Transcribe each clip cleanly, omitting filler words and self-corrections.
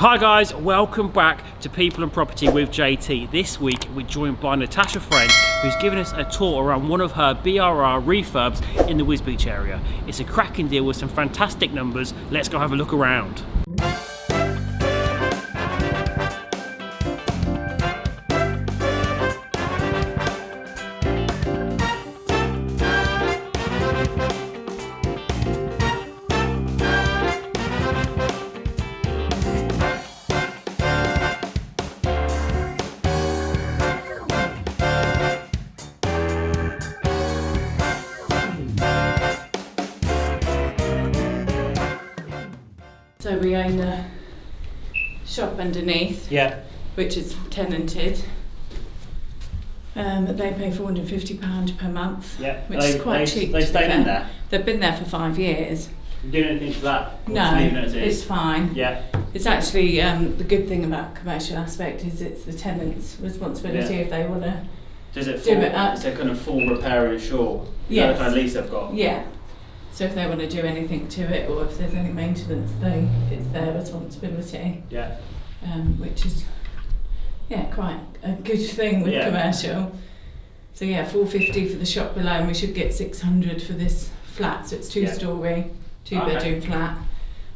Hi guys, welcome back to People and Property with JT. This week we're joined by Natasha Friend, who's given us a tour around one of her BRR refurbs in the Wisbech area. It's a cracking deal with some fantastic numbers. Let's go have a look around. So we own a shop underneath, which is tenanted. They pay £450 per month, which is quite cheap. They stayed in there? They've been there for 5 years. You doing anything to that? No, it's fine. Yeah. It's actually, the good thing about commercial aspect is it's the tenant's responsibility if they want to do it. Is it kind of full repair and insure? Yes. The kind of lease they've got? Yeah. So if they want to do anything to it, or if there's any maintenance, it's their responsibility. Yeah. Which is, quite a good thing with commercial. So £450 for the shop below, and we should get £600 for this flat. So it's two-storey, two-bedroom flat.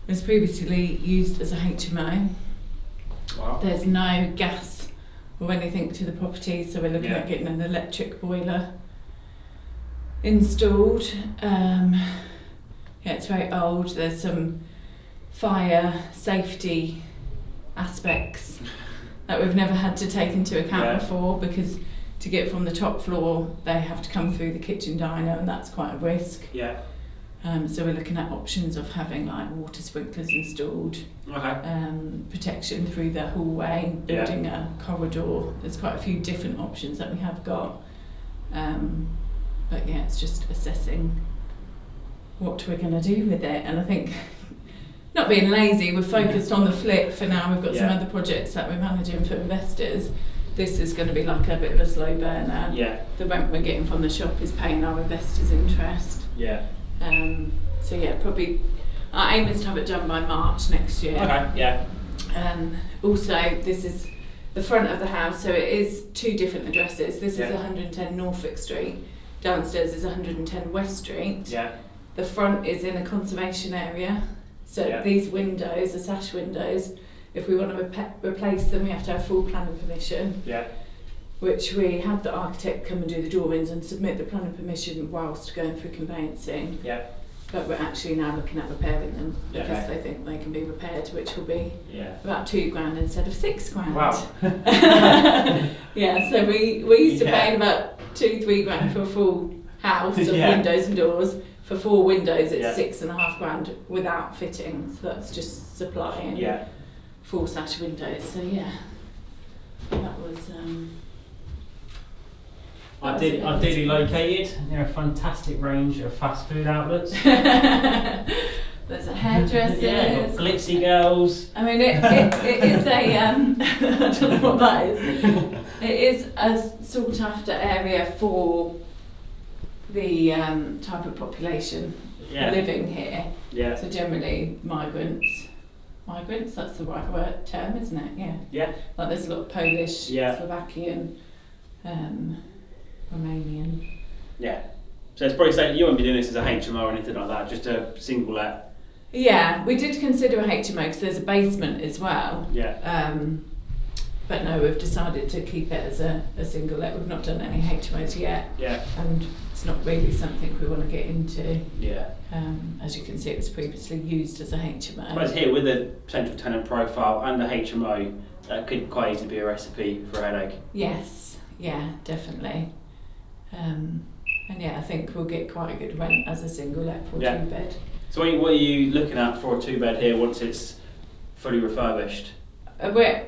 It was previously used as a HMO. Wow. There's no gas or anything to the property, so we're looking at getting an electric boiler installed. It's very old. There's some fire safety aspects that we've never had to take into account before, because to get from the top floor they have to come through the kitchen diner, and that's quite a risk. So we're looking at options of having like water sprinklers installed, protection through the hallway, building a corridor. There's quite a few different options that we have got. But it's just assessing what we're going to do with it. And I think, not being lazy, we're focused on the flip for now. We've got some other projects that we're managing for investors. This is going to be like a bit of a slow burner. The rent we're getting from the shop is paying our investors' interest. Probably our aim is to have it done by March next year. Also, this is the front of the house, so it is two different addresses. This is 110 Norfolk Street. Downstairs is 110 West Street. The front is in a conservation area, so these windows are sash windows. If we want to replace them, we have to have full planning permission, which we had the architect come and do the drawings and submit the planning permission whilst going through conveyancing. But we're actually now looking at repairing them because they think they can be repaired, which will be about £2,000 instead of £6,000. Wow. So we used to pay about £2-3 for a full house of windows and doors. For 4 windows, it's £6,500 without fitting. So that's just supplying full sash windows. So that was. Ideally located near a fantastic range of fast food outlets. There's a hairdresser. Got glitzy girls. I mean, it is a. I don't know what that is. It is a sought after area for the type of population living here. So generally migrants, that's the right term, isn't it? Like there's a lot of Polish, Slovakian, Romanian. So it's probably saying you won't be doing this as a HMO or anything like that, just a single let. We did consider a HMO because there's a basement as well. But no, we've decided to keep it as a single let. We've not done any HMOs yet. And it's not really something we want to get into. As you can see, it was previously used as a HMO. But here with the potential tenant profile and the HMO, that could quite easily be a recipe for a headache. Yes, definitely. And I think we'll get quite a good rent as a single let for a 2-bed. So what are you looking at for a 2-bed here once it's fully refurbished?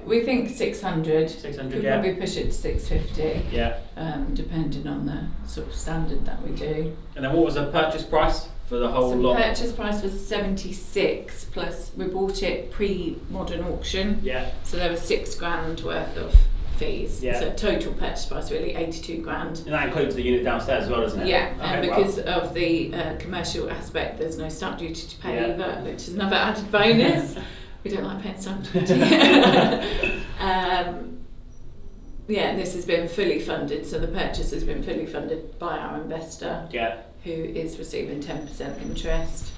We think 600. 600, We'll probably push it to 650. Depending on the sort of standard that we do. And then what was the purchase price for the whole lot? The purchase price was 76 plus we bought it pre-modern auction. So there was £6,000 worth of fees. So total purchase price really £82,000. And that includes the unit downstairs as well, doesn't it? And because of the commercial aspect, there's no stamp duty to pay either, which is another added bonus. We don't like paying stamp duty. Yeah, this has been fully funded, so the purchase has been fully funded by our investor, who is receiving 10% interest,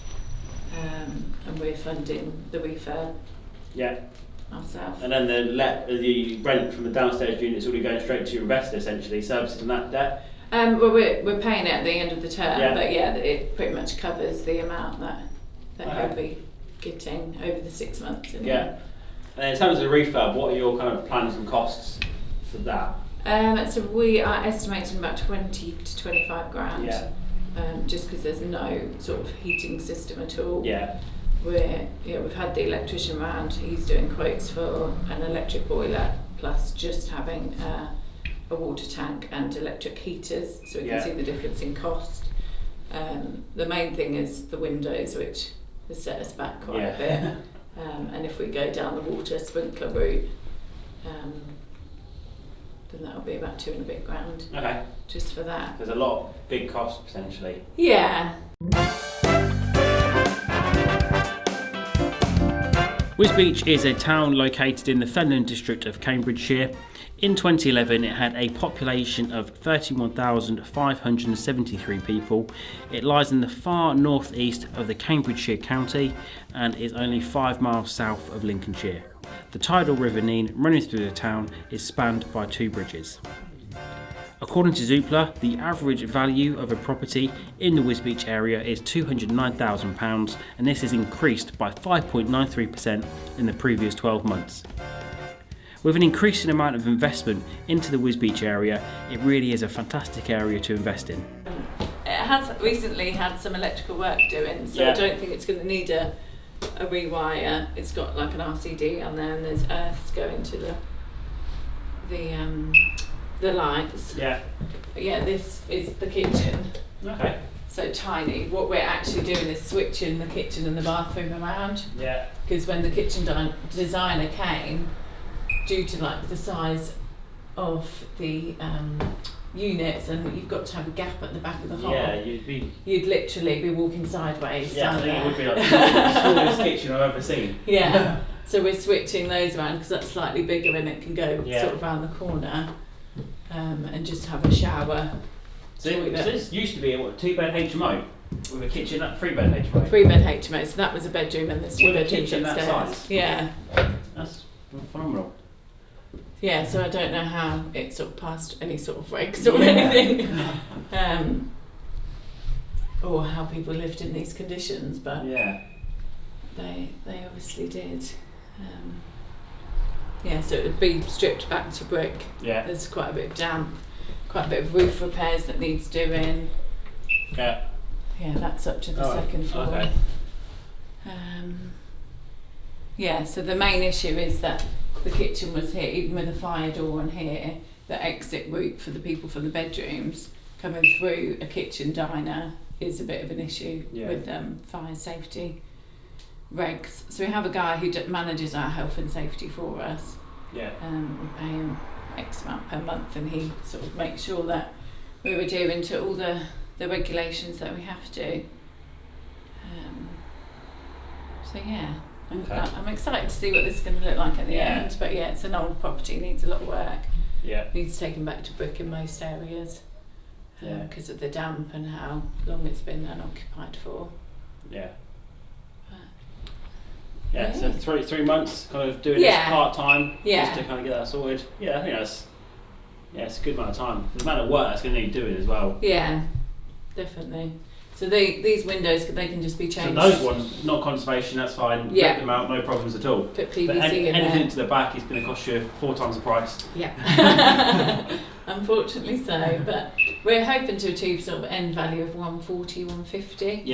and we're funding the refurb ourselves. And then the rent from the downstairs unit is already going straight to your investor, essentially, servicing that debt. Well, we're paying it at the end of the term, but yeah, it pretty much covers the amount that he'll be getting over the 6 months. And in terms of the refurb, what are your kind of plans and costs for that? So we are estimating about 20 to 25 grand. Just because there's no sort of heating system at all. We've had the electrician round. He's doing quotes for an electric boiler plus just having a water tank and electric heaters, so we can see the difference in cost. The main thing is the windows, which has set us back quite a bit. And if we go down the water sprinkler route, then that'll be about 2 and a bit grand. Okay. Just for that. There's a lot of big costs potentially. Yeah. Wisbech is a town located in the Fenland district of Cambridgeshire. In 2011 it had a population of 31,573 people. It lies in the far northeast of the Cambridgeshire county and is only 5 miles south of Lincolnshire. The tidal River Nene running through the town is spanned by 2 bridges. According to Zoopla, the average value of a property in the Wisbech area is £209,000, and this has increased by 5.93% in the previous 12 months. With an increasing amount of investment into the Wisbech area, it really is a fantastic area to invest in. It has recently had some electrical work doing, so I don't think it's going to need a rewire. It's got like an RCD on there, and there's earths going to the lights. But yeah, this is the kitchen. Okay. So tiny. What we're actually doing is switching the kitchen and the bathroom around. Because when the kitchen designer came, due to like the size of the units, and you've got to have a gap at the back of the hall. You'd literally be walking sideways. I think it would be like the smallest kitchen I've ever seen. So we're switching those around because that's slightly bigger and it can go sort of around the corner. And just have a shower. So this used to be a 2-bed HMO with a kitchen, 3-bed HMO. 3-bed HMO, so that was a bedroom and there's 2 bedrooms upstairs. That size. That's phenomenal. So I don't know how it sort of passed any sort of regs or anything, or how people lived in these conditions, but they obviously did. So it would be stripped back to brick. There's quite a bit of damp, quite a bit of roof repairs that needs doing. That's up to the second floor. Okay. So the main issue is that the kitchen was here, even with a fire door on here, the exit route for the people from the bedrooms coming through a kitchen diner is a bit of an issue with fire safety regs. So we have a guy who manages our health and safety for us. We pay him X amount per month, and he sort of makes sure that we're adhering to all the regulations that we have to. I'm excited to see what this is going to look like at the end. But it's an old property, needs a lot of work. Needs taken back to brick in most areas because of the damp and how long it's been unoccupied for. So 3 months, kind of doing this part time, just to kind of get that sorted. I think that's it's a good amount of time. The amount of work that's going to need doing as well. Definitely. So these windows, they can just be changed. So those ones, not conservation, that's fine. Rip them out, no problems at all. Put PVC but in anything there. to the back is going to cost you 4 times the price. Unfortunately so, but we're hoping to achieve sort of end value of 140, 150.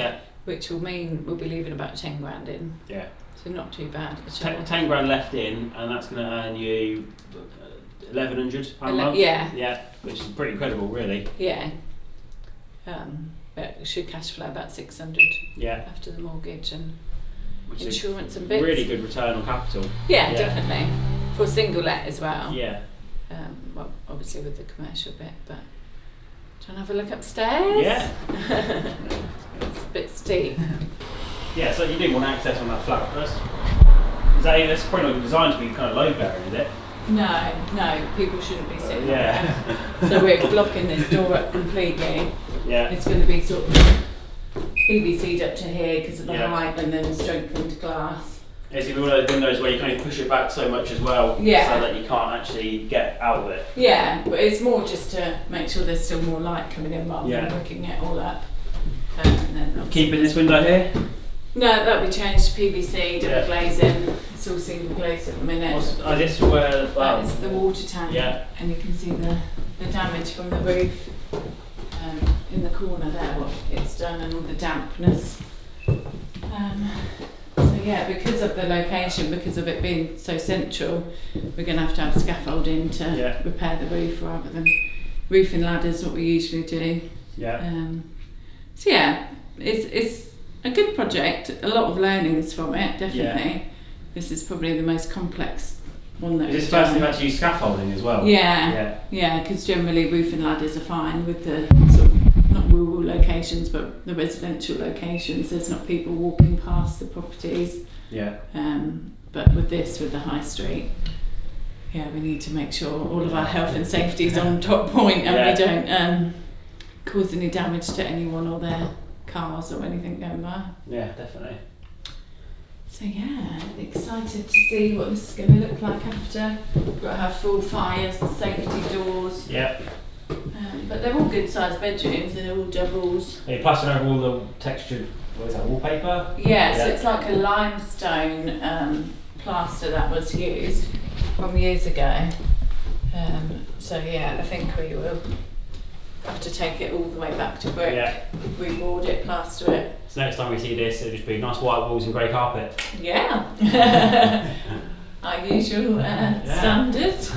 Which will mean we'll be leaving about 10 grand in. So not too bad at all. 10 grand left in, and that's going to earn you £1,100 a month. Which is pretty incredible, really. But it should cash flow about 600 after the mortgage and which insurance and bits. Really good return on capital. Definitely. For single let as well. Well, obviously with the commercial bit, but do you want to have a look upstairs? It's a bit steep. So you do want access on that flat first. That's probably not designed to be kind of load bearing, is it? No, people shouldn't be sitting Yeah. there. So we're blocking this door up completely. Yeah. It's going to be sort of PVC'd up to here because of the height, and then strengthened glass. It's one of those windows where you can only push it back so much as well, so that you can't actually get out of it. Yeah, but it's more just to make sure there's still more light coming in rather than looking it all up. And then keeping this window here? No, that'll be changed to PVC, double glazing. It's all single glazed at the minute. This where that is the water tank, and you can see the damage from the roof in the corner there, what it's done, and all the dampness. Because of the location, because of it being so central, we're going to have scaffolding to repair the roof rather than roofing ladders, what we usually do. It's a good project, a lot of learnings from it, definitely. This is probably the most complex one that we've done. Is this the first time you've actually used scaffolding as well? Yeah, because generally roofing ladders are fine with the sort of, not rural locations, but the residential locations. There's not people walking past the properties. But with this, with the high street, we need to make sure all of our health and safety is on top point, and we don't cause any damage to anyone or their cars or anything going by. Yeah, definitely. So excited to see what this is going to look like after. We've got to have full fire safety doors. But they're all good sized bedrooms, they're all doubles. Are you plastering over all the textured, what is that, wallpaper? So it's like a limestone plaster that was used from years ago. I think we will have to take it all the way back to brick, reboard it, plaster it. So next time we see this, it'll just be nice white walls and grey carpet. Our usual standard.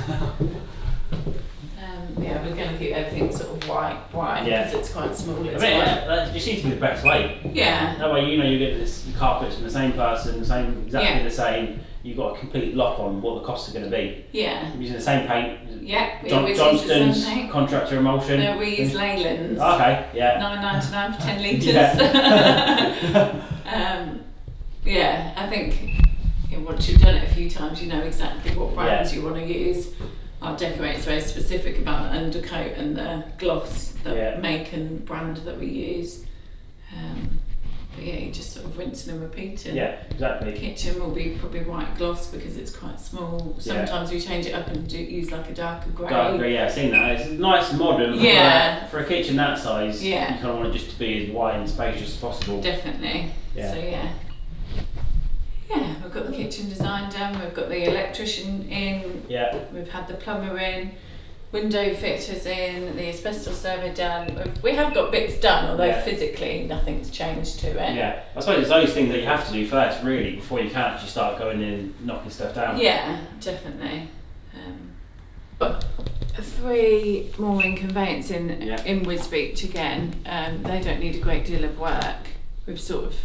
We're going to keep everything sort of white because it's quite small. It's that just seems to be the best way. That way you get this carpets from the same person, exactly the same. You've got a complete lock on what the costs are going to be. Using the same paint. Johnston's contractor emulsion. No, we use Leyland's. Okay, £9.99 for 10 litres. I think once you've done it a few times, you know exactly what brands you want to use. Our decorator's very specific about the undercoat and the gloss, the make and brand that we use. You just sort of rinsing and repeating. Exactly. The kitchen will be probably white gloss because it's quite small. Sometimes we change it up and use like a darker grey. Darker grey, I've seen that. It's nice and modern. For a kitchen that size, you kind of want it just to be as wide and spacious as possible. Definitely. We've got the kitchen design done, we've got the electrician in, we've had the plumber in, window fitters in, the asbestos survey done. We have got bits done, although physically nothing's changed to it. I suppose it's those things that you have to do first, really, before you can actually start going in and knocking stuff down. Definitely. But 3 more in conveyancing in Wisbech again. They don't need a great deal of work. We've sort of,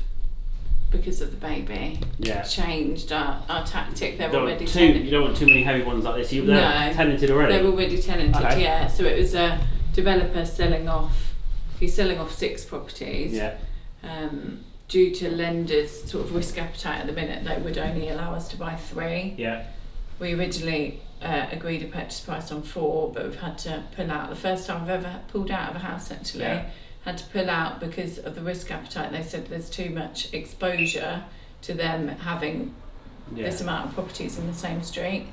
because of the baby, changed our tactic. They're already tenanted. You don't want too many heavy ones like this. They're tenanted already? They're already tenanted, So it was a developer selling off 6 properties. Due to lenders' sort of risk appetite at the minute, they would only allow us to buy 3. We originally agreed a purchase price on 4, but we've had to pull out. The first time I've ever pulled out of a house, actually. Had to pull out because of the risk appetite. They said there's too much exposure to them having this amount of properties in the same street.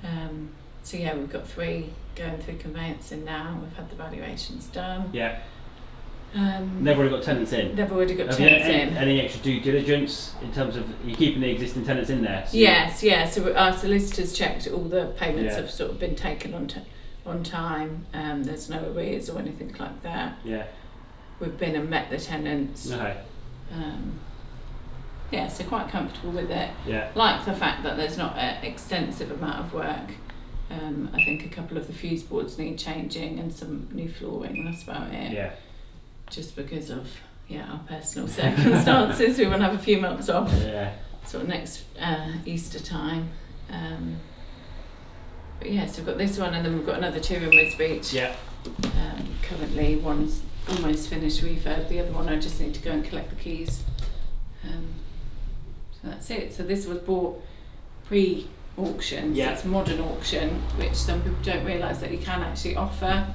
We've got 3 going through conveyancing now. We've had the valuations done. They've already got tenants in. They've already got tenants in. Any extra due diligence in terms of you keeping the existing tenants in there? So our solicitors checked all the payments have sort of been taken on time. There's no arrears or anything like that. We've been and met the tenants. So quite comfortable with it. Like the fact that there's not an extensive amount of work. I think a couple of the fuse boards need changing and some new flooring, and that's about it. Just because of our personal circumstances, we want to have a few months off. Sort of next Easter time. So we've got this one, and then we've got another 2 in Wisbech. Currently one's almost finished refurb, the other one I just need to go and collect the keys. So that's it. So this was bought pre-auction. Yeah. So it's modern auction, which some people don't realise that you can actually offer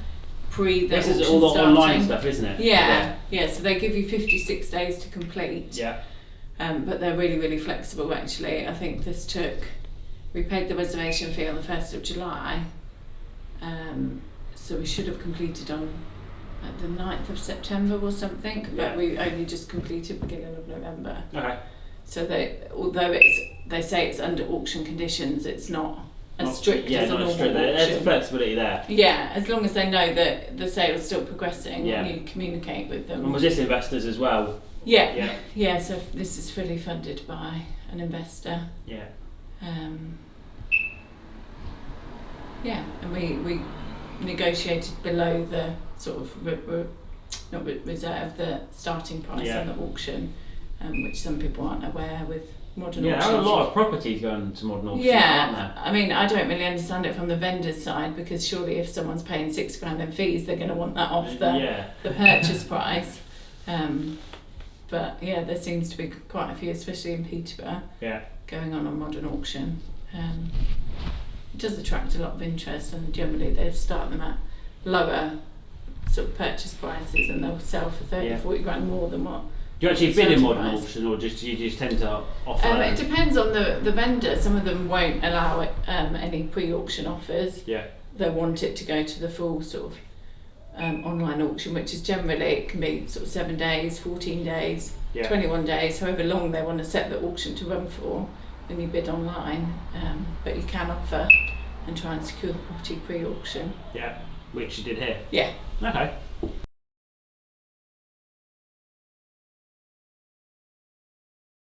pre the auction This is all the starting. online stuff, isn't it? Yeah. So they give you 56 days to complete. Yeah. But they're really, really flexible actually. I think we paid the reservation fee on the 1st of July. So we should have completed on the 9th of September or something, but we only just completed beginning of November. Okay. So although they say it's under auction conditions, it's not as strict as a normal auction. There's a flexibility there. Yeah, as long as they know that the sale's still progressing, Yeah. and you communicate with them. And was this investors as well? Yeah. So this is fully funded by an investor. Yeah. And we negotiated below the sort of reserve, the starting price on the auction, which some people aren't aware with modern auctions. Yeah, there are a lot of properties going to modern auction, aren't there? I mean, I don't really understand it from the vendor's side, because surely if someone's paying £6,000 in fees, they're going to want that off the purchase price. But yeah, there seems to be quite a few, especially in Peterborough, going on modern auction. It does attract a lot of interest, and generally they start them at lower sort of purchase prices, and they'll sell for 30-40 grand more than what. Do you actually bid in modern auction, or do you just tend to offer? It depends on the vendor. Some of them won't allow any pre-auction offers. Yeah. They want it to go to the full sort of online auction, which is generally, it can be sort of 7 days, 14 days, 21 days, however long they want to set the auction to run for when you bid online. But you can offer and try and secure the property pre-auction. Yeah, which you did here. Yeah. Okay.